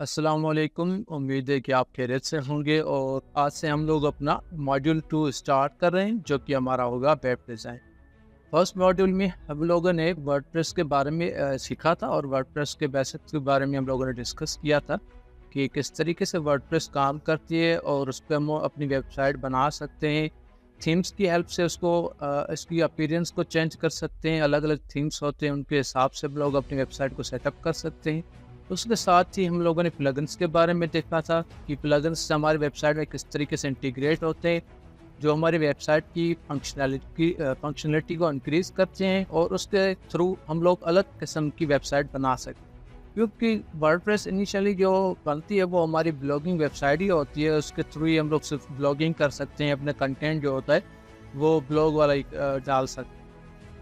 अस्सलाम वालेकुम। उम्मीद है कि आप खैरियत से होंगे और आज से हम लोग अपना मॉड्यूल 2 स्टार्ट कर रहे हैं जो कि हमारा होगा वेब डिज़ाइन। फर्स्ट मॉड्यूल में हम लोगों ने वर्डप्रेस के बारे में सीखा था और वर्डप्रेस के बेसिक्स के बारे में हम लोगों ने डिस्कस किया था कि किस तरीके से वर्डप्रेस काम करती है और उस पर हम अपनी वेबसाइट बना सकते हैं। थीम्स की हेल्प से इसकी अपीयरेंस को चेंज कर सकते हैं। अलग अलग थीम्स होते हैं, उनके हिसाब से हम लोग अपनी वेबसाइट को सेटअप कर सकते हैं। उसके साथ ही हम लोगों ने प्लगइन्स के बारे में देखा था कि प्लगइन्स हमारी वेबसाइट में किस तरीके से इंटीग्रेट होते हैं, जो हमारी वेबसाइट की फंक्शनलिटी को इंक्रीज़ करते हैं और उसके थ्रू हम लोग अलग किस्म की वेबसाइट बना सकते हैं। क्योंकि वर्डप्रेस इनिशियली जो बनती है वो हमारी ब्लॉगिंग वेबसाइट ही होती है, उसके थ्रू ही हम लोग सिर्फ ब्लॉगिंग कर सकते हैं, अपना कंटेंट जो होता है वो ब्लॉग वाला ही डाल सकते हैं।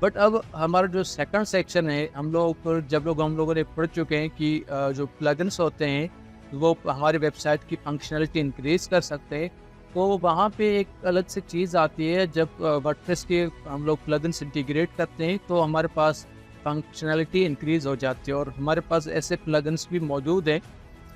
बट अब हमारा जो सेकंड सेक्शन है, हम लोगों ने पढ़ चुके हैं कि जो प्लगइन्स होते हैं वो हमारी वेबसाइट की फंक्शनलिटी इंक्रीज़ कर सकते हैं। तो वहाँ पे एक अलग से चीज़ आती है, जब वर्डप्रेस के हम लोग प्लगइन्स इंटीग्रेट करते हैं तो हमारे पास फंक्शनलिटी इंक्रीज़ हो जाती है और हमारे पास ऐसे प्लगइन्स भी मौजूद हैं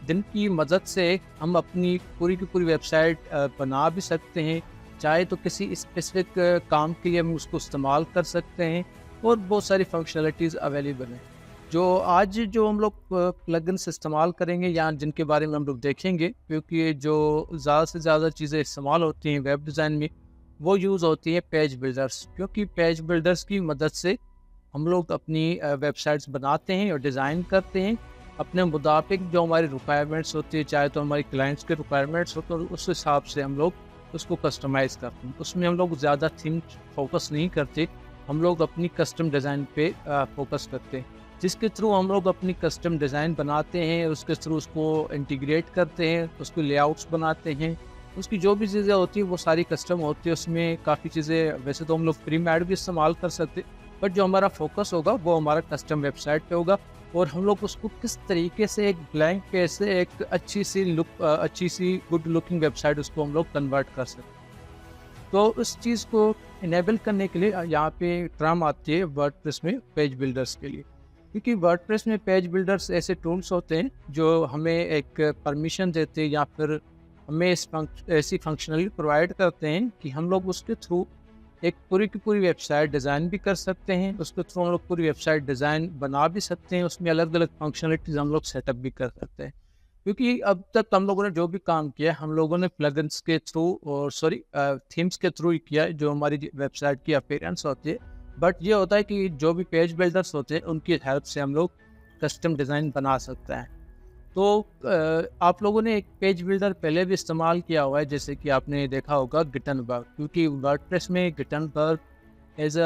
जिनकी मदद से हम अपनी पूरी की पूरी वेबसाइट बना भी सकते हैं। चाहे तो किसी स्पेसिफिक काम के लिए हम उसको इस्तेमाल कर सकते हैं और बहुत सारी फंक्शनलिटीज़ अवेलेबल हैं। जो हम लोग प्लगइन्स इस्तेमाल करेंगे या जिनके बारे में हम लोग देखेंगे, क्योंकि जो ज़्यादा से ज़्यादा चीज़ें इस्तेमाल होती हैं वेब डिज़ाइन में, वो यूज़ होती है पेज बिल्डर्स। क्योंकि पेज बिल्डर्स की मदद से हम लोग अपनी वेबसाइट्स बनाते हैं और डिज़ाइन करते हैं अपने मुताबिक। जो हमारी रिक्वायरमेंट्स होती है, चाहे तो हमारी क्लाइंट्स के रिक्वायरमेंट्स होते हैं, उस हिसाब से हम लोग उसको कस्टमाइज़ करते हैं। उसमें हम लोग ज़्यादा थीम फोकस नहीं करते, हम लोग अपनी कस्टम डिज़ाइन पे फोकस करते हैं, जिसके थ्रू हम लोग अपनी कस्टम डिज़ाइन बनाते हैं, उसके थ्रू उसको इंटीग्रेट करते हैं, उसके लेआउट्स बनाते हैं। उसकी जो भी चीज़ें होती हैं वो सारी कस्टम होती है। उसमें काफ़ी चीज़ें वैसे तो हम लोग प्री मेड भी इस्तेमाल कर सकते हैं, बट जो हमारा फोकस होगा वो हमारा कस्टम वेबसाइट पे होगा और हम लोग उसको किस तरीके से एक ब्लैंक पेज से एक अच्छी सी गुड लुकिंग वेबसाइट उसको हम लोग कन्वर्ट कर सकते हैं। तो उस चीज़ को इनेबल करने के लिए यहाँ पे टर्म आती है वर्डप्रेस में पेज बिल्डर्स के लिए। क्योंकि वर्डप्रेस में पेज बिल्डर्स ऐसे टूल्स होते हैं जो हमें एक परमिशन देते हैं या फिर हमें ऐसी फंक्शनलिटी प्रोवाइड करते हैं कि हम लोग उसके थ्रू एक पूरी की पूरी वेबसाइट डिज़ाइन भी कर सकते हैं। उसके थ्रू हम लोग पूरी वेबसाइट डिज़ाइन बना भी सकते हैं, उसमें अलग अलग फंक्शनलिटीज़ हम लोग सेटअप भी कर सकते हैं। क्योंकि अब तक हम लोगों ने जो भी काम किया, हम लोगों ने प्लगइन्स के थ्रू और थीम्स के थ्रू ही किया है, जो हमारी वेबसाइट की अपीयरेंस होती है। बट ये होता है कि जो भी पेज बिल्डर्स होते हैं उनकी हेल्प से हम लोग कस्टम डिज़ाइन बना सकते हैं। तो आप लोगों ने एक पेज बिल्डर पहले भी इस्तेमाल किया हुआ है, जैसे कि आपने देखा होगा गिटनबर्ग। क्योंकि वर्डप्रेस में गिटनबर्ग एज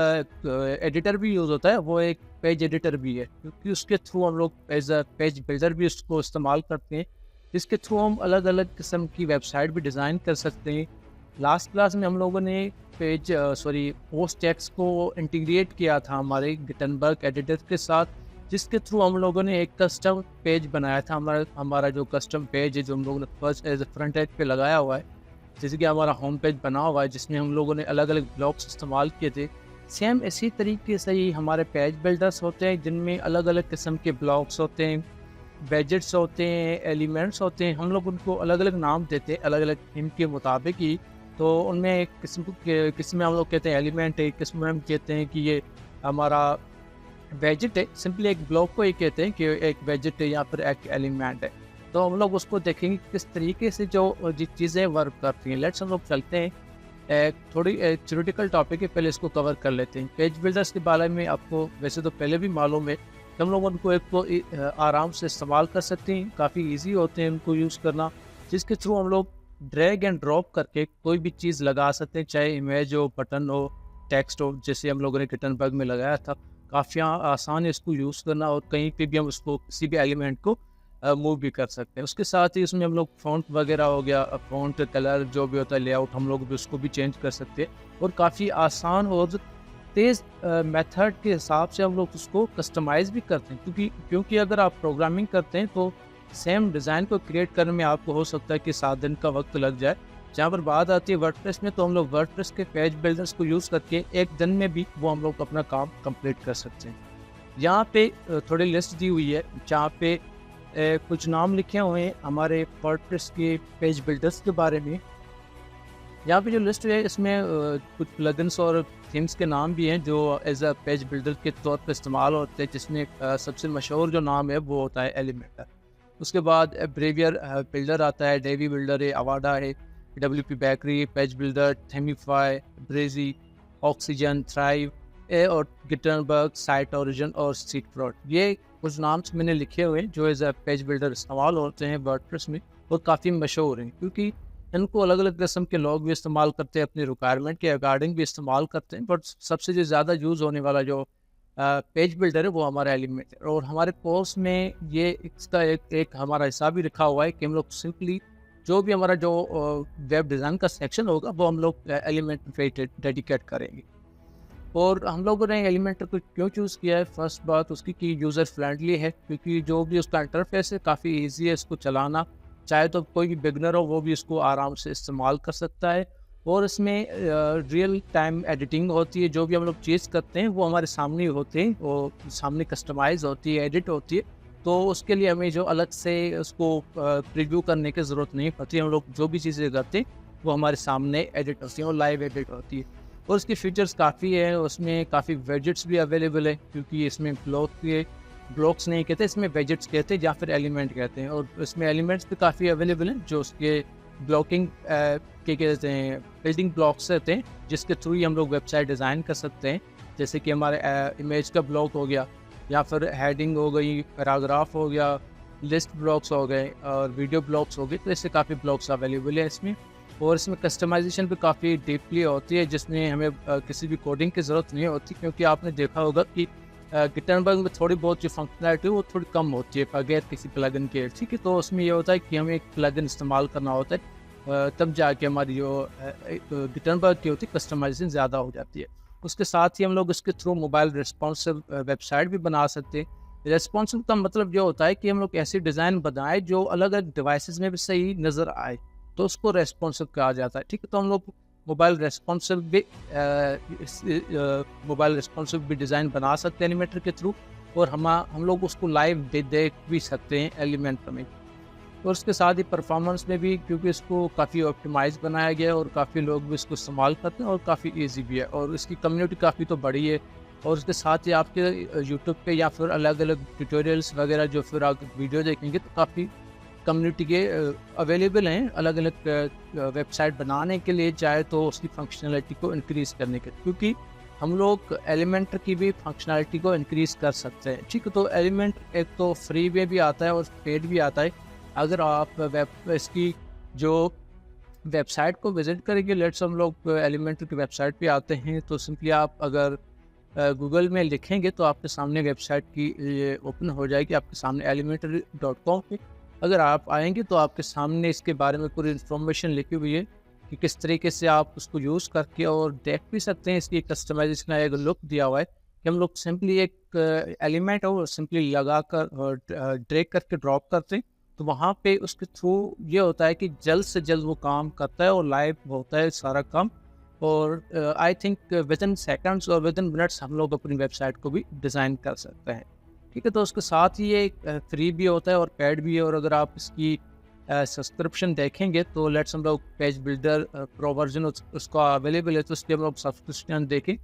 एडिटर भी यूज़ होता है, वो एक पेज एडिटर भी है, क्योंकि उसके थ्रू हम लोग एज अ पेज बिल्डर भी उसको इस्तेमाल करते हैं, जिसके थ्रू हम अलग अलग किस्म की वेबसाइट भी डिज़ाइन कर सकते हैं। लास्ट क्लास में हम लोगों ने पोस्ट टेक्स्ट को इंटीग्रेट किया था हमारे गिटनबर्ग एडिटर के साथ, जिसके थ्रू हम लोगों ने एक कस्टम पेज बनाया था। हमारा जो कस्टम पेज है, जो हम लोगों ने फर्स्ट एज फ्रंट एंड पे लगाया हुआ है, जैसे कि हमारा होम पेज बना हुआ है जिसमें हम लोगों ने अलग अलग ब्लॉक्स इस्तेमाल किए थे। सेम इसी तरीके से ही हमारे पेज बिल्डर्स होते हैं, जिनमें अलग अलग किस्म के ब्लॉक्स होते हैं, वेजेट्स होते हैं, एलिमेंट्स होते हैं। हम लोग उनको अलग अलग नाम देते हैं अलग अलग थीम के मुताबिक ही। तो उनमें एक किस्म में हम लोग कहते हैं एलिमेंट है, किस्म में हम कहते हैं कि ये हमारा वेजेट है। सिंपली एक ब्लॉक को ही कहते हैं कि एक वेजेट है या फिर एक एलिमेंट है। तो हम लोग उसको देखेंगे किस तरीके से जो चीज़ें वर्क करती हैं। लेट्स हम लोग चलते हैं, एक थोड़ी थ्योरेटिकल टॉपिक है, पहले इसको कवर कर लेते हैं। पेज बिल्डर्स के बारे में आपको वैसे तो पहले भी मालूम है कि हम लोग उनको आराम से इस्तेमाल कर सकते हैं, काफ़ी ईजी होते हैं उनको यूज़ करना, जिसके थ्रू हम लोग ड्रैग एंड ड्रॉप करके कोई भी चीज़ लगा सकते हैं, चाहे इमेज हो, बटन हो, टेक्स्ट हो, जैसे हम लोगों ने गिटनबर्ग में लगाया था। काफ़ी आसान है इसको यूज़ करना और कहीं पे भी हम उसको किसी भी एलिमेंट को मूव भी कर सकते हैं। उसके साथ ही उसमें हम लोग फ़ॉन्ट वगैरह हो गया, फ़ॉन्ट कलर जो भी होता है, लेआउट, हम लोग भी उसको भी चेंज कर सकते हैं और काफ़ी आसान और तेज़ मेथड के हिसाब से हम लोग उसको कस्टमाइज़ भी करते हैं। क्योंकि अगर आप प्रोग्रामिंग करते हैं तो सेम डिज़ाइन को क्रिएट करने में आपको हो सकता है कि 7 दिन का वक्त लग जाए। जहाँ पर बात आती है वर्डप्रेस में, तो हम लोग वर्डप्रेस के पेज बिल्डर्स को यूज़ करके एक दिन में भी वो हम लोग अपना काम कंप्लीट कर सकते हैं। यहाँ पे थोड़ी लिस्ट दी हुई है, जहाँ पे कुछ नाम लिखे हुए हैं हमारे वर्डप्रेस के पेज बिल्डर्स के बारे में। यहाँ पे जो लिस्ट है इसमें कुछ प्लगइन्स और थीम्स के नाम भी हैं जो एज अ पेज बिल्डर के तौर पर इस्तेमाल होते हैं, जिसमें सबसे मशहूर जो नाम है वो होता है एलिमेंटर। उसके बाद ब्रेवियर बिल्डर आता है, डेवी बिल्डर है, अवाडा है, WP Bakery, Page Builder, Themify, Brizy, Oxygen, Thrive और गिटनबर्ग, साइट ओरिजिन और सीट फ्रॉड। ये कुछ नाम मैंने लिखे हुए हैं जो एज अ पेज बिल्डर इस्तेमाल होते हैं वर्डप्रेस में और काफ़ी मशहूर हैं, क्योंकि इनको अलग अलग किस्म के लोग भी इस्तेमाल करते हैं, अपनी रिक्वायरमेंट के अकॉर्डिंग भी इस्तेमाल करते हैं। बट सबसे जो ज़्यादा यूज़ होने वाला जो पेज बिल्डर है वो हमारा एलिमेंट है। और हमारे कोर्स में ये इसका एक हमारा हिस्सा भी रखा हुआ है कि हम लोग सिंपली जो भी हमारा जो वेब डिज़ाइन का सेक्शन होगा वो हम लोग एलिमेंट पे डेडिकेट करेंगे। और हम लोगों ने एलिमेंटर को क्यों चूज़ किया है, फर्स्ट बात उसकी कि यूज़र फ्रेंडली है, क्योंकि जो भी उसका इंटरफेस है काफ़ी ईजी है इसको चलाना, चाहे तो कोई भी बिगनर हो वो भी इसको आराम से इस्तेमाल कर सकता है। और इसमें रियल टाइम एडिटिंग होती है, जो भी हम लोग चीज़ करते हैं वो हमारे सामने ही होते हैं, वो सामने कस्टमाइज़ होती है, एडिट होती है। तो उसके लिए हमें जो अलग से उसको प्रीव्यू करने की ज़रूरत नहीं पड़ती। हम लोग जो भी चीज़ें करते हैं वो हमारे सामने एडिट होती हैं और लाइव एडिट होती है। और उसकी फ़ीचर्स काफ़ी है, उसमें काफ़ी वेजेट्स भी अवेलेबल है, क्योंकि इसमें ब्लॉक्स नहीं कहते, इसमें वेजेट्स कहते हैं या फिर एलिमेंट कहते हैं। और इसमें एलिमेंट्स भी काफ़ी अवेलेबल हैं जो उसके ब्लॉकिंग के कहते हैं, बिल्डिंग ब्लॉक्स रहते हैं, जिसके थ्रू ही हम लोग वेबसाइट डिज़ाइन कर सकते हैं। जैसे कि हमारे इमेज का ब्लॉक हो गया, या फिर हेडिंग हो गई, पैराग्राफ हो गया, लिस्ट ब्लॉक्स हो गए और वीडियो ब्लॉक्स हो गए। तो इससे काफ़ी ब्लॉक्स अवेलेबल है इसमें। और इसमें कस्टमाइजेशन भी काफ़ी डीपली होती है, जिसमें हमें किसी भी कोडिंग की ज़रूरत नहीं होती, क्योंकि आपने देखा होगा कि गिटनबर्ग में थोड़ी बहुत जो फंक्शनैलिटी है वो थोड़ी कम होती है बगैर किसी प्लगइन के, ठीक है। तो उसमें ये होता है कि हमें एक प्लगइन इस्तेमाल करना होता है, तब जाके हमारी जो गिटनबर्ग की होती है कस्टमाइजेशन ज़्यादा हो जाती है। उसके साथ ही हम लोग इसके थ्रू मोबाइल रिस्पॉन्सिव वेबसाइट भी बना सकते हैं। रिस्पॉन्सिव का मतलब ये होता है कि हम लोग ऐसी डिज़ाइन बनाए जो अलग अलग डिवाइसेस में भी सही नज़र आए, तो उसको रेस्पॉन्सिव कहा जाता है, ठीक है। तो हम लोग मोबाइल रिस्पॉन्सिव भी डिज़ाइन बना सकते हैं एलिमेंटर के थ्रू, और हम लोग उसको लाइव देख भी सकते हैं एलिमेंटर में। और उसके साथ ही परफॉर्मेंस में भी, क्योंकि इसको काफ़ी ऑप्टिमाइज़ बनाया गया है और काफ़ी लोग भी इसको इस्तेमाल करते हैं और काफ़ी ईजी भी है, और इसकी कम्युनिटी काफ़ी तो बड़ी है। और उसके साथ ही आपके यूट्यूब पे या फिर अलग अलग ट्यूटोरियल्स वगैरह जो फिर आप वीडियो देखेंगे तो काफ़ी कम्युनिटी के अवेलेबल हैं अलग अलग वेबसाइट बनाने के लिए, चाहे तो उसकी फंक्शनैलिटी को इंक्रीज़ करने के, क्योंकि हम लोग एलिमेंटर की भी फंक्शनैलिटी को इंक्रीज़ कर सकते हैं, ठीक है। तो एलिमेंट एक तो फ्री में भी आता है और पेड भी आता है। अगर आप इसकी जो वेबसाइट को विज़िट करेंगे, लेट्स हम लोग एलिमेंटर की वेबसाइट पे आते हैं, तो सिंपली आप अगर गूगल में लिखेंगे तो आपके सामने वेबसाइट की ये ओपन हो जाएगी, आपके सामने elementary.com पे अगर आप आएंगे तो आपके सामने इसके बारे में पूरी इन्फॉर्मेशन लिखी हुई है कि किस तरीके से आप उसको यूज़ करके और देख भी सकते हैं। इसकी कस्टमाइजेशन का एक लुक दिया हुआ है कि हम लोग सिंपली एक एलिमेंट हो सिंपली लगा कर ड्रैग करके ड्रॉप करते हैं, तो वहाँ पे उसके थ्रू ये होता है कि जल्द से जल्द वो काम करता है और लाइव होता है सारा काम। और I think with in seconds और विद इन मिनट्स हम लोग अपनी वेबसाइट को भी डिज़ाइन कर सकते हैं, ठीक है। तो उसके साथ ही ये फ्री भी होता है और पेड भी है। और अगर आप इसकी सब्सक्रिप्शन देखेंगे तो लेट्स हम लोग पेज बिल्डर प्रो वर्जन उसका अवेलेबल है, तो उसके हम लोग सब्सक्रिप्शन देखें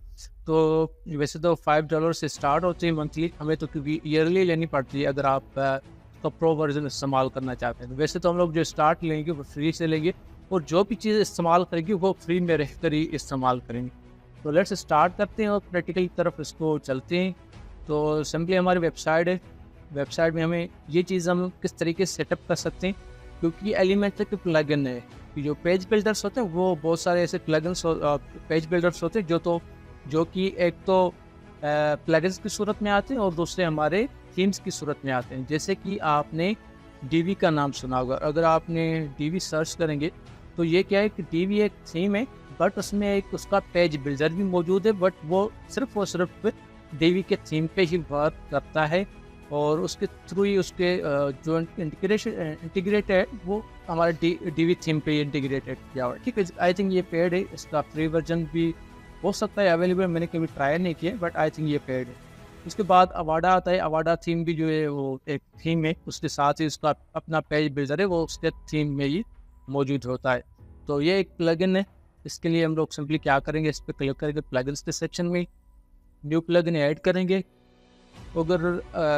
तो वैसे तो $5 से स्टार्ट होती है मंथली, हमें तो क्योंकि ईयरली लेनी पड़ती है अगर आप उसका प्रो वर्जन इस्तेमाल करना चाहते हैं। वैसे तो हम लोग जो स्टार्ट लेंगे वो फ्री से लेंगे और जो भी चीज़ इस्तेमाल करेंगे वो फ्री में रहकर ही इस्तेमाल करेंगे। तो लेट्स स्टार्ट करते हैं और प्रैक्टिकल की तरफ इसको चलते हैं। तो सिंपली हमारी वेबसाइट है, वेबसाइट में हमें ये चीज़ हम किस तरीके से सेटअप कर सकते हैं, क्योंकि एलिमेंटर के प्लगइन है कि जो पेज बिल्डर्स होते हैं वो बहुत सारे ऐसे प्लगइन्स पेज बिल्डर्स होते हैं जो कि एक तो प्लगइन्स की सूरत में आते हैं और दूसरे हमारे थीम्स की सूरत में आते हैं। जैसे कि आपने डीवी का नाम सुना होगा, अगर आपने डीवी सर्च करेंगे तो ये क्या है कि डीवी एक थीम है, बट उसमें एक उसका पेज बिल्डर भी मौजूद है, बट वो सिर्फ डीवी के थीम पे ही वर्क करता है और उसके थ्रू ही उसके जो इंटीग्रेट है वो हमारे डीवी थीम पे इंटीग्रेटेड किया हुआ है, ठीक है। आई थिंक ये पेड है, इसका फ्री वर्जन भी हो सकता है अवेलेबल, मैंने कभी ट्राई नहीं किया, बट आई थिंक ये पेड है। उसके बाद अवाडा आता है। अवाडा थीम भी जो है वो एक थीम है, उसके साथ ही उसका अपना पेज बिल्डर है, वो उसके थीम में ही मौजूद होता है। तो ये एक प्लगइन है। इसके लिए हम लोग सिंपली क्या करेंगे, इस पर क्लिक करेंगे, प्लगइन्स के सेक्शन में न्यू प्लगइन ऐड करेंगे। अगर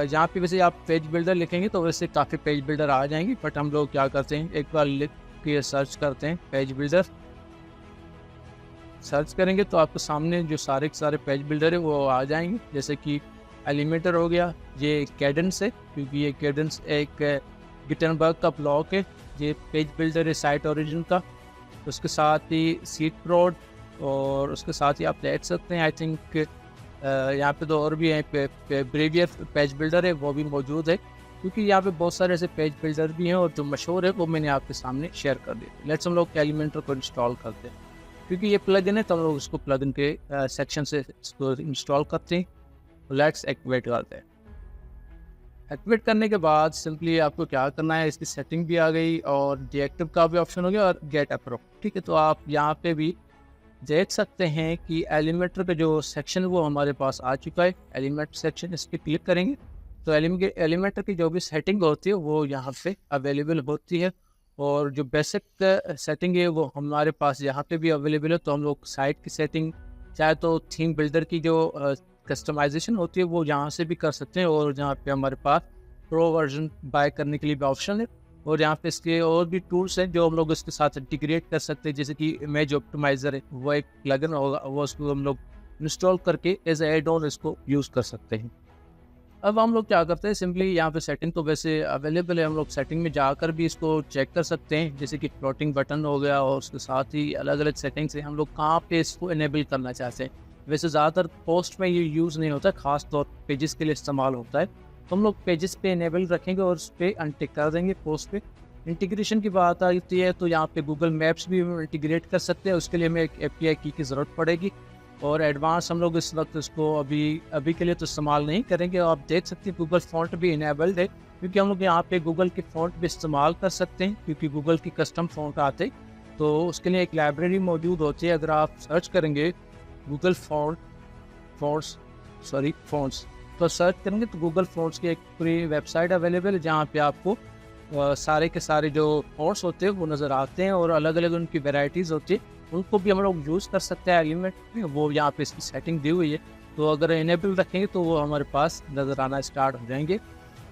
यहाँ पे वैसे आप पेज बिल्डर लिखेंगे तो वैसे काफ़ी पेज बिल्डर आ जाएंगे, बट हम लोग क्या करते हैं, एक बार लिख के सर्च करते हैं पेज बिल्डर। सर्च करेंगे तो आपके सामने जो सारे के सारे पेज बिल्डर है वो आ जाएंगे। जैसे कि एलिमेंटर हो गया, ये कैडेंस है क्योंकि ये कैडेंस एक गिटनबर्ग का ब्लॉक है। ये पेज बिल्डर है साइट ओरिजिन का। उसके साथ ही सीट प्रोड, और उसके साथ ही आप देख सकते हैं आई थिंक यहाँ पे तो और भी हैं, ब्रेवियर पेज बिल्डर है वो भी मौजूद है, क्योंकि यहाँ पे बहुत सारे ऐसे पेज बिल्डर भी हैं और जो मशहूर है वो मैंने आपके सामने शेयर कर दिए। लेट्स हम लोग एलिमेंटर को इंस्टॉल करते हैं, क्योंकि ये प्लगइन है तो हम लोग इसको प्लगइन के सेक्शन से इसको इंस्टॉल करते हैं। लेट्स एक्टिवेट करते हैं। एक्टिवेट करने के बाद सिंपली आपको क्या करना है, इसकी सेटिंग भी आ गई और डीएक्टिव का भी ऑप्शन हो गया और गेट अप्रूव। ठीक है, तो आप यहाँ पे भी देख सकते हैं कि एलिमेंटर का जो सेक्शन वो हमारे पास आ चुका है। एलिमेंट सेक्शन, इस पर क्लिक करेंगे तो एलिमेंटर की जो भी सेटिंग होती है वो यहाँ पे अवेलेबल होती है, और जो बेसिक सेटिंग है वो हमारे पास यहाँ पे भी अवेलेबल है। तो हम लोग साइट की सेटिंग, चाहे तो थीम बिल्डर की जो कस्टमाइजेशन होती है वो यहाँ से भी कर सकते हैं, और जहाँ पे हमारे पास प्रो वर्जन बाय करने के लिए भी ऑप्शन है, और यहाँ पे इसके और भी टूल्स हैं जो हम लोग इसके साथ इंटीग्रेट कर सकते हैं। जैसे कि इमेज ऑप्टिमाइजर है, वो एक प्लगइन होगा, वो उसको हम लोग इंस्टॉल करके एज एड ऑन इसको यूज़ कर सकते हैं। अब हम लोग क्या करते हैं, सिंपली यहाँ पे सेटिंग तो वैसे अवेलेबल है, हम लोग सेटिंग में जाकर भी इसको चेक कर सकते हैं। जैसे कि फ्लोटिंग बटन हो गया, और उसके साथ ही अलग अलग सेटिंग्स हैं, हम लोग कहाँ पे इसको इनेबल करना चाहते हैं। वैसे ज़्यादातर पोस्ट में ये यूज़ नहीं होता, खास तौर पेजेस के लिए इस्तेमाल होता है। तो हम लोग पेजेस पे इनेबल रखेंगे और उस पर अनटिक कर देंगे। पोस्ट पे इंटीग्रेशन की बात आती है तो यहाँ पे गूगल मैप्स भी हम इंटीग्रेट कर सकते हैं, उसके लिए हमें एक API की ज़रूरत पड़ेगी, और एडवांस हम लोग इस वक्त इसको अभी के लिए तो इस्तेमाल नहीं करेंगे। आप देख सकते हैं गूगल फॉन्ट भी इनेबल्ड है, क्योंकि हम लोग यहाँ पे गूगल के फॉन्ट भी इस्तेमाल कर सकते हैं, क्योंकि गूगल की कस्टम फॉन्ट आते हैं तो उसके लिए एक लाइब्रेरी मौजूद होती है। अगर आप सर्च करेंगे गूगल फॉन्ट्स तो सर्च करेंगे तो गूगल फॉन्ट्स की एक पूरी वेबसाइट अवेलेबल है, जहाँ पे आपको सारे के सारे जो फॉन्ट्स होते हैं वो नज़र आते हैं, और अलग अलग उनकी वेराइटीज़ होती है, उनको भी हम लोग यूज़ कर सकते हैं एलिमेंट में। वो यहाँ पे इसकी सेटिंग दी हुई है, तो अगर इनेबल रखेंगे तो वो हमारे पास नज़र आना स्टार्ट हो जाएंगे।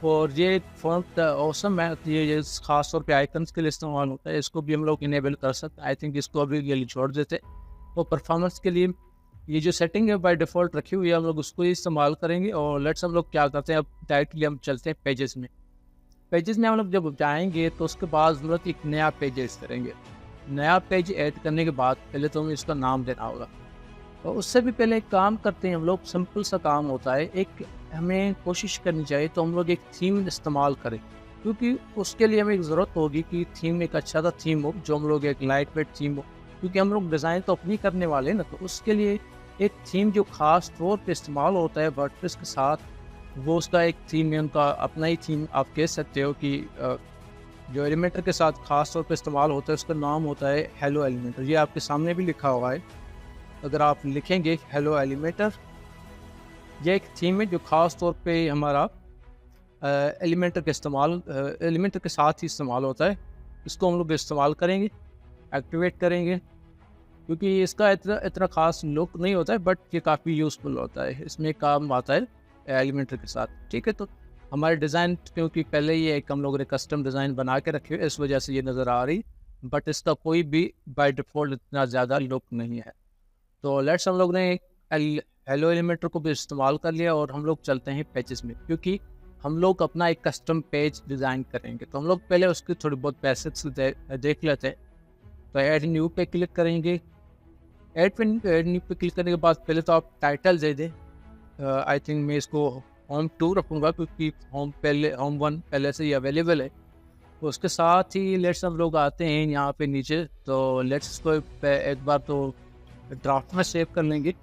और ये फॉन्ट ऑसम है, ये खास तौर पे आइकन्स के लिए इस्तेमाल होता है, इसको भी हम लोग इनेबल कर सकते हैं। आई थिंक इसको अभी के लिए छोड़ देते हैं। तो परफॉर्मेंस के लिए ये जो सेटिंग है बाय डिफ़ॉल्ट रखी हुई है, हम लोग उसको ही इस्तेमाल करेंगे। और लेट्स हम लोग क्या करते हैं, अब डायरेक्टली हम चलते हैं पेजेस में। पेजेस में हम लोग जब जाएंगे तो उसके बाद ज़रूरत एक नया पेज ऐड करेंगे। नया पेज ऐड करने के बाद पहले तो हमें इसका नाम देना होगा, और उससे भी पहले एक काम करते हैं हम लोग, सिंपल सा काम होता है। एक हमें कोशिश करनी चाहिए तो हम लोग एक थीम इस्तेमाल करें, क्योंकि उसके लिए हमें एक ज़रूरत होगी कि थीम एक अच्छा सा थीम हो, जो हम लोग एक लाइट वेट थीम हो, क्योंकि हम लोग डिज़ाइन तो अपनी करने वाले हैं ना। तो उसके लिए एक थीम जो ख़ास तौर पे इस्तेमाल होता है वर्डप्रेस के साथ, वो उसका एक थीम है, उनका अपना ही थीम आप कह सकते हो कि जो एलिमेंटर के साथ ख़ास तौर पे इस्तेमाल होता है उसका नाम होता है हेलो एलिमेंटर। ये आपके सामने भी लिखा हुआ है, अगर आप लिखेंगे हेलो एलिमेंटर, ये एक थीम है जो ख़ास तौर पे हमारा एलिमेंटर के साथ ही इस्तेमाल होता है। इसको हम लोग इस्तेमाल करेंगे, एक्टिवेट करेंगे, क्योंकि इसका इतना ख़ास लुक नहीं होता है, बट ये काफ़ी यूज़फुल होता है, इसमें काम आता है एलिमेंटर के साथ। ठीक है, तो हमारे डिज़ाइन क्योंकि पहले ही एक हम लोगों ने कस्टम डिज़ाइन बना के रखे हुए, इस वजह से ये नज़र आ रही, बट इसका कोई भी बाय डिफ़ॉल्ट इतना ज़्यादा लुक नहीं है। तो लेट्स हम लोग ने हेलो एलिमेंटर को भी इस्तेमाल कर लिया, और हम लोग चलते हैं पेजेस में, क्योंकि हम लोग अपना एक कस्टम पेज डिज़ाइन करेंगे। तो हम लोग पहले उसकी थोड़ी बहुत बेसिक्स देख लेते हैं। तो ऐड न्यू पे क्लिक करेंगे। ऐड न्यू पे क्लिक करने के बाद पहले तो आप टाइटल दे दें। आई थिंक मैं इसको होम 2 रखूँगा, क्योंकि होम 1 पहले से ही अवेलेबल है। तो उसके साथ ही लेट्स हम लोग आते हैं यहाँ पे नीचे, तो लेट्स इसको एक बार तो ड्राफ्ट में सेव कर लेंगे।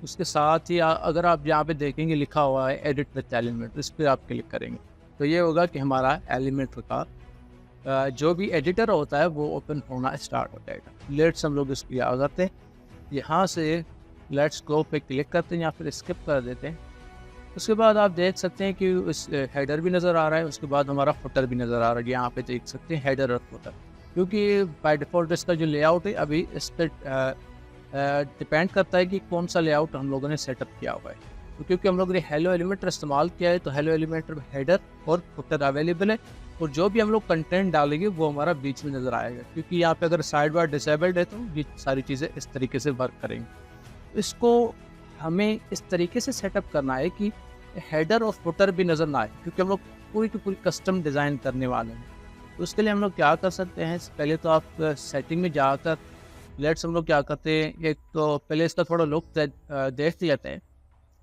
उसके साथ ही अगर आप यहाँ पे देखेंगे लिखा हुआ है एडिट विद एलिमेंट, इस पर आप क्लिक करेंगे तो ये होगा कि हमारा एलिमेंटर का जो भी एडिटर होता है वो ओपन होना स्टार्ट हो जाएगा। लेट्स हम लोग इसको आ जाते हैं, यहाँ से लेट्स गो पे क्लिक करते हैं या फिर स्किप कर देते हैं। उसके बाद आप देख सकते हैं कि उस हेडर भी नज़र आ रहा है, उसके बाद हमारा फुटर भी नज़र आ रहा है। यहाँ पे देख सकते हैं हेडर और फुटर, क्योंकि बाय डिफ़ॉल्ट इसका जो लेआउट है अभी इस पर डिपेंड करता है कि कौन सा लेआउट हम लोगों ने सेटअप किया हुआ है। तो क्योंकि हम लोगों ने हेलो एलिमेंटर इस्तेमाल किया है, तो हेलो एलिमेंटर हेडर और फुटर अवेलेबल है, और जो भी हम लोग कंटेंट डालेंगे वो हमारा बीच में नज़र आएगा, क्योंकि यहाँ पे अगर साइड बार डिसेबल्ड है तो ये सारी चीज़ें इस तरीके से वर्क करेंगी। इसको हमें इस तरीके से सेटअप करना है कि हेडर और फुटर भी नज़र ना आए, क्योंकि हम लोग पूरी की पूरी कस्टम डिज़ाइन करने वाले हैं। तो उसके लिए हम लोग क्या कर सकते हैं, पहले तो आप सेटिंग में जाकर लेट्स हम लोग क्या करते हैं, एक तो पहले इसका थोड़ा लुक देख लेते हैं।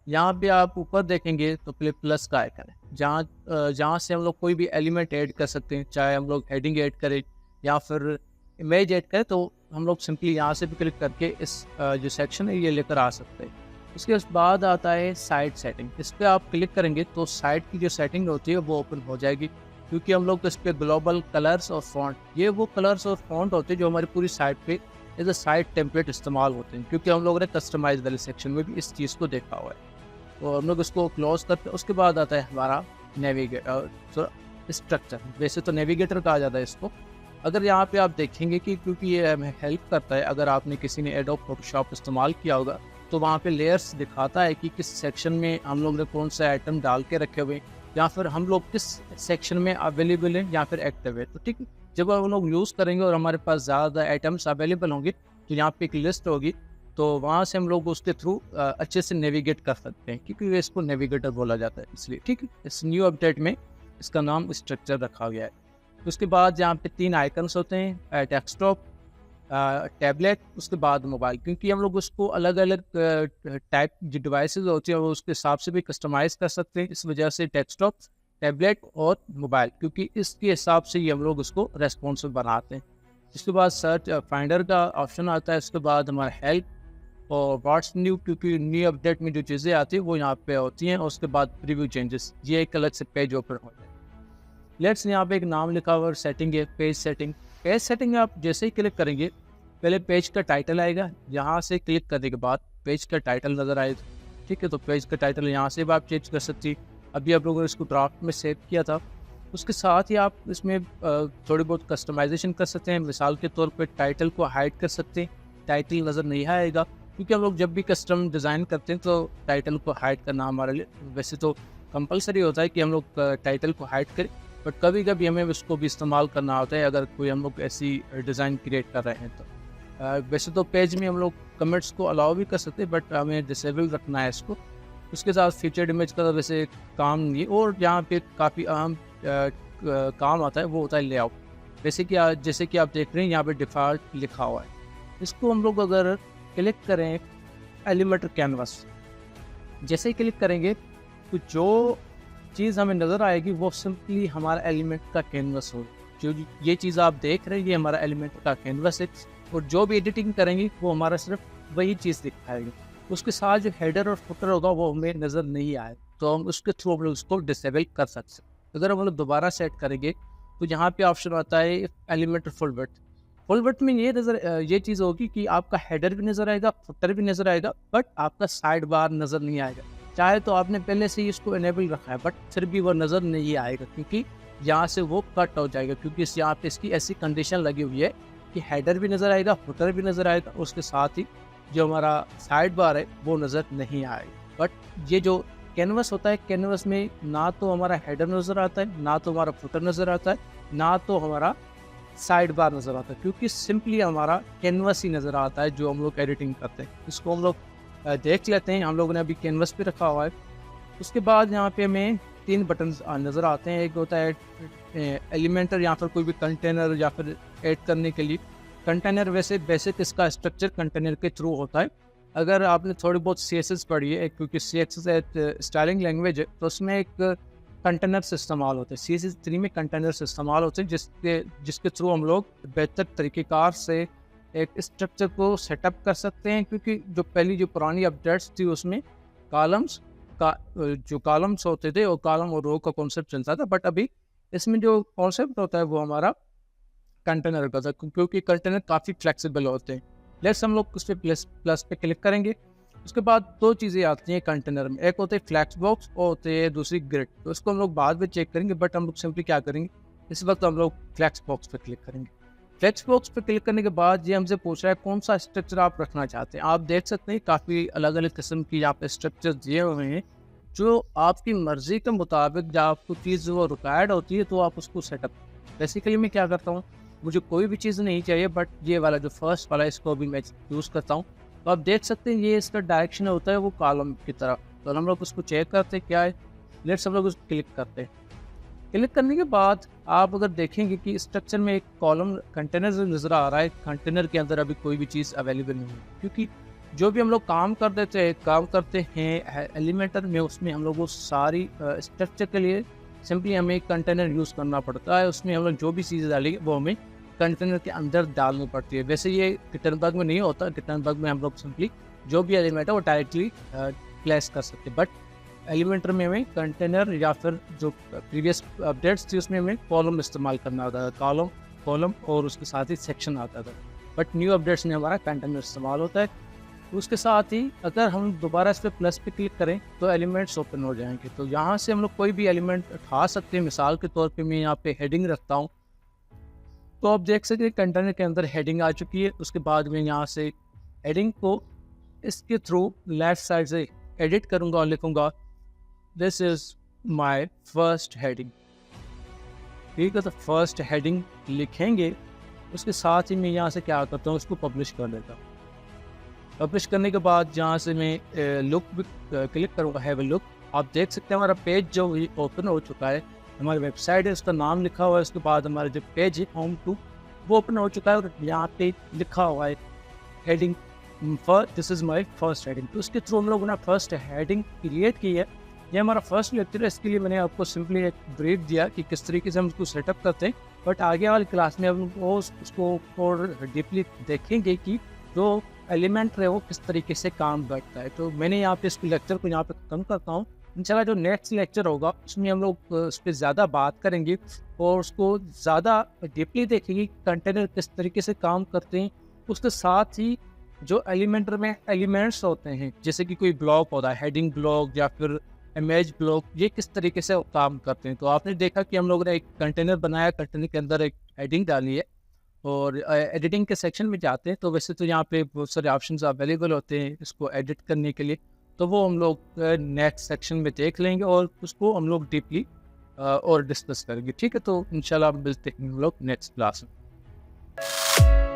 यहाँ पे आप ऊपर देखेंगे तो प्लस का आइकन है, जहाँ से हम लोग कोई भी एलिमेंट ऐड कर सकते हैं, चाहे हम लोग हेडिंग ऐड करें या फिर इमेज ऐड करें, तो हम लोग सिंपली यहाँ से भी क्लिक करके इस जो सेक्शन है ये लेकर आ सकते हैं। उसके बाद आता है साइट सेटिंग, इस पर आप क्लिक करेंगे तो साइट की जो सेटिंग होती है वो ओपन हो जाएगी, क्योंकि हम लोग इस पर ग्लोबल कलर्स और फॉन्ट, ये वो कलर्स और फॉन्ट होते हैं जो हमारी पूरी साइट पे एज अ साइट टेम्पलेट इस्तेमाल होते हैं, क्योंकि हम लोगों ने कस्टमाइज वाले सेक्शन में भी इस चीज़ को देखा हुआ है। तो हम लोग इसको क्लोज करते हैं। उसके बाद आता है हमारा नेविगेटर स्ट्रक्चर, वैसे तो नेविगेटर कहा जाता है इसको। अगर यहाँ पे आप देखेंगे कि क्योंकि ये हमें हेल्प करता है, अगर आपने किसी ने एडोब फोटोशॉप इस्तेमाल किया होगा तो वहाँ पे लेयर्स दिखाता है कि किस सेक्शन में हम लोग ने कौन सा आइटम डाल के रखे हुए हैं, या फिर हम लोग किस सेक्शन में अवेलेबल हैं या फिर एक्टिव है। तो ठीक, जब हम लोग यूज़ करेंगे और हमारे पास ज़्यादा आइटम्स अवेलेबल होंगे तो यहाँ पे एक लिस्ट होगी, तो वहाँ से हम लोग उसके थ्रू अच्छे से नेविगेट कर सकते हैं, क्योंकि इसको नेविगेटर बोला जाता है इसलिए। ठीक है, इस न्यू अपडेट में इसका नाम स्ट्रक्चर रखा गया है। उसके बाद यहाँ पे 3 आइकन्स होते हैं, डेस्कटॉप, टैबलेट, उसके बाद मोबाइल, क्योंकि हम लोग उसको अलग अलग टाइप जो डिवाइसेस होती हैं वो उसके हिसाब से भी कस्टमाइज़ कर सकते हैं। इस वजह से डेस्कटॉप, टैबलेट और मोबाइल, क्योंकि इसके हिसाब से ही हम लोग उसको रेस्पॉन्सिव बनाते हैं। इसके बाद सर्च फाइंडर का ऑप्शन आता है, उसके बाद हमारा हेल्प और व्हाट्स न्यू, क्योंकि न्यू अपडेट में जो चीज़ें आती हैं वो यहाँ पे होती हैं, और उसके बाद प्रीव्यू चेंजेस, ये एक अलग से पेज ओपन हो जाए। लेट्स यहाँ पे एक नाम लिखा हुआ सेटिंग है, पेज सेटिंग। पेज सेटिंग आप जैसे ही क्लिक करेंगे, पहले पेज का टाइटल आएगा, यहाँ से क्लिक करने के बाद पेज का टाइटल नज़र आएगा। ठीक है, तो पेज का टाइटल यहाँ से भी आप चेंज कर सकती हैं। अभी आप लोगों ने इसको ड्राफ्ट में सेव किया था, उसके साथ ही आप इसमें थोड़ी बहुत कस्टमाइजेशन कर सकते हैं। मिसाल के तौर पे टाइटल को हाइड कर सकते हैं, टाइटल नज़र नहीं आएगा, क्योंकि हम लोग जब भी कस्टम डिज़ाइन करते हैं तो टाइटल को हाइड करना हमारे लिए वैसे तो कंपलसरी होता है कि हम लोग टाइटल को हाइड करें, बट कभी कभी हमें उसको भी इस्तेमाल करना होता है अगर कोई हम लोग ऐसी डिज़ाइन क्रिएट कर रहे हैं तो। वैसे तो पेज में हम लोग कमेंट्स को अलाउ भी कर सकते हैं, बट हमें डिसेबल रखना है इसको। उसके साथ फीचर्ड इमेज का वैसे काम नहीं, और यहाँ पे काफ़ी अहम काम आता है वो होता है लेआउट। जैसे कि आप देख रहे हैं यहाँ पे डिफ़ॉल्ट लिखा हुआ है, इसको हम लोग अगर क्लिक करें एलिमेंटर कैनवास, जैसे ही क्लिक करेंगे तो जो चीज़ हमें नज़र आएगी वो सिंपली हमारा एलिमेंट का कैनवास हो। जो ये चीज़ आप देख रहे हैं ये हमारा एलिमेंट का कैनवास है, और जो भी एडिटिंग करेंगे वो हमारा सिर्फ वही चीज़ दिखाएगी। उसके साथ जो हेडर और फुटर होगा वो हमें नज़र नहीं आए, तो हम उसके थ्रू हम लोग उसको डिसेबल कर सकते हैं। अगर हम लोग दोबारा सेट करेंगे तो यहाँ पे ऑप्शन आता है एलिमेंटर फुल विड्थ में ये चीज़ होगी कि आपका हेडर भी नज़र आएगा, फुटर भी नज़र आएगा, बट आपका साइड बार नज़र नहीं आएगा। चाहे तो आपने पहले से ही इसको इनेबल रखा है, बट फिर भी वो नज़र नहीं आएगा, क्योंकि यहाँ से वो कट हो जाएगा, क्योंकि यहाँ पे इसकी ऐसी कंडीशन लगी हुई है कि हेडर भी नज़र आएगा, फुटर भी नज़र आएगा, उसके साथ ही जो हमारा साइड बार है वो नज़र नहीं आएगा। बट ये जो कैनवस होता है, कैनवस में ना तो हमारा हेडर नज़र आता है, ना तो हमारा फुटर नज़र आता है, ना तो हमारा साइड बार नज़र आता है, क्योंकि सिंपली हमारा कैनवस ही नज़र आता है जो हम लोग एडिटिंग करते हैं। इसको हम लोग देख लेते हैं, हम लोगों ने अभी कैनवस पे रखा हुआ है। उसके बाद यहाँ पे हमें 3 बटन नज़र आते हैं, एक होता है एलिमेंटर या फिर कोई भी कंटेनर या फिर ऐड करने के लिए कंटेनर। वैसे बेसिक इसका स्ट्रक्चर कंटेनर के थ्रू होता है। अगर आपने थोड़ी बहुत CSS पढ़ी है, क्योंकि CSS एक स्टाइलिंग लैंग्वेज है, तो उसमें एक कंटेनर्स इस्तेमाल होते हैं। CSS 3 में कंटेनर्स इस्तेमाल होते हैं, जिसके थ्रू हम लोग बेहतर तरीक़ेकार से एक स्ट्रक्चर को सेटअप कर सकते हैं, क्योंकि जो पुरानी अपडेट्स थी उसमें जो कॉलम्स होते थे वो कॉलम और रो का कॉन्सेप्ट चलता था, बट अभी इसमें जो कॉन्सेप्ट होता है वो हमारा कंटेनर का था, क्योंकि कंटेनर काफ़ी फ्लेक्सिबल होते हैं। लेट्स हम लोग उस पर प्लस पे क्लिक करेंगे, उसके बाद दो चीज़ें आती हैं कंटेनर में, एक होते हैं फ्लैक्स बॉक्स और होते हैं दूसरी ग्रिड। तो इसको हम लोग बाद में चेक करेंगे, बट हम लोग सिंपली क्या करेंगे, इस वक्त हम लोग फ्लैक्स बॉक्स पे क्लिक करेंगे। फ्लैक्स बॉक्स पे क्लिक करने के बाद ये हमसे पूछ रहा है कौन सा स्ट्रक्चर आप रखना चाहते हैं। आप देख सकते हैं काफ़ी अलग अलग किस्म की यहाँ पे स्ट्रक्चर दिए हुए हैं, जो आपकी मर्ज़ी के मुताबिक जब आपको चीज़ वो रिक्वायर्ड होती है तो आप उसको सेटअप। बेसिकली मैं क्या करता हूँ, मुझे कोई भी चीज़ नहीं चाहिए, बट ये वाला जो फर्स्ट वाला है इसको भी मैं यूज़ करता हूँ। तो आप देख सकते हैं ये इसका डायरेक्शन होता है वो कॉलम की तरह। तो हम लोग उसको चेक करते हैं क्या है, लेट्स हम लोग उसको क्लिक करते हैं। क्लिक करने के बाद आप अगर देखेंगे कि स्ट्रक्चर में एक कॉलम कंटेनर नज़र आ रहा है, कंटेनर के अंदर अभी कोई भी चीज़ अवेलेबल नहीं है, क्योंकि जो भी हम लोग काम करते हैं एलिमेंटर में, उसमें हम लोग वो सारी स्ट्रक्चर के लिए सिंपली हमें एक कंटेनर यूज़ करना पड़ता है। उसमें हम लोग जो भी चीज़ें डालेंगे वो हमें कंटेनर के अंदर डालनी पड़ती है। वैसे ये गिटनबर्ग में नहीं होता, गिटनबर्ग में हम लोग सिंपली जो भी एलिमेंट है वो डायरेक्टली प्लेस कर सकते हैं, बट एलिमेंटर में हमें कंटेनर या फिर जो प्रीवियस अपडेट्स थी उसमें हमें कॉलम इस्तेमाल करना होता था, कॉलम और उसके साथ ही सेक्शन आता था। बट न्यू अपडेट्स में हमारा कंटेनर इस्तेमाल होता है। उसके साथ ही अगर हम दोबारा इस पर प्लस पे क्लिक करें तो एलिमेंट्स ओपन हो जाएंगे। तो यहाँ से हम लोग कोई भी एलिमेंट उठा सकते हैं। मिसाल के तौर पे मैं यहाँ पे हेडिंग रखता हूँ, तो आप देख सकते हैं कंटेनर के अंदर हेडिंग आ चुकी है। उसके बाद मैं यहाँ से हेडिंग को इसके थ्रू लेफ्ट साइड से एडिट करूँगा और लिखूँगा this is my first heading. ठीक है, तो फर्स्ट हेडिंग लिखेंगे। उसके साथ ही मैं यहाँ से क्या करता हूँ, उसको पब्लिश कर देता हूँ। पब्लिश करने के बाद यहाँ से मैं लुक भी क्लिक करूँगा, हैव अ लुक। आप देख सकते हैं हमारा पेज जो ओपन हो चुका है। हमारी वेबसाइट है, उसका नाम लिखा हुआ है। उसके बाद हमारा जो पेज है होम टू वो ओपन हो चुका है और यहाँ पे लिखा हुआ है heading this is my first heading. तो उसके थ्रू हम लोगों ने फर्स्ट हेडिंग क्रिएट की है। ये हमारा फर्स्ट लेक्चर है, इसके लिए मैंने आपको सिंपली एक ब्रीफ दिया कि किस तरीके से हम उसको सेटअप करते हैं। बट आगे वाली क्लास में हम वो उसको और डीपली देखेंगे कि जो एलिमेंट है वो किस तरीके से काम करता है। तो मैंने यहाँ पे इसको लेक्चर को यहाँ पे खत्म करता हूँ। इंशाल्लाह जो नेक्स्ट लेक्चर होगा उसमें हम लोग उस पर ज़्यादा बात करेंगे और उसको ज़्यादा डीपली देखेंगे कंटेनर किस तरीके से काम करते हैं। उसके साथ ही जो एलिमेंटर में एलिमेंट्स होते हैं, जैसे कि कोई ब्लॉक होता है, हेडिंग ब्लॉक या फिर इमेज ब्लॉक, ये किस तरीके से काम करते हैं। तो आपने देखा कि हम लोगों ने एक कंटेनर बनाया, कंटेनर के अंदर एक हेडिंग डाली है और एडिटिंग के सेक्शन में जाते हैं तो वैसे तो यहाँ पे बहुत सारे ऑप्शंस अवेलेबल होते हैं इसको एडिट करने के लिए। तो वो हम लोग नेक्स्ट सेक्शन में देख लेंगे और उसको हम लोग डीपली और डिस्कस करेंगे। ठीक है, तो इंशाल्लाह मिलते हैं हम लोग नेक्स्ट क्लास में।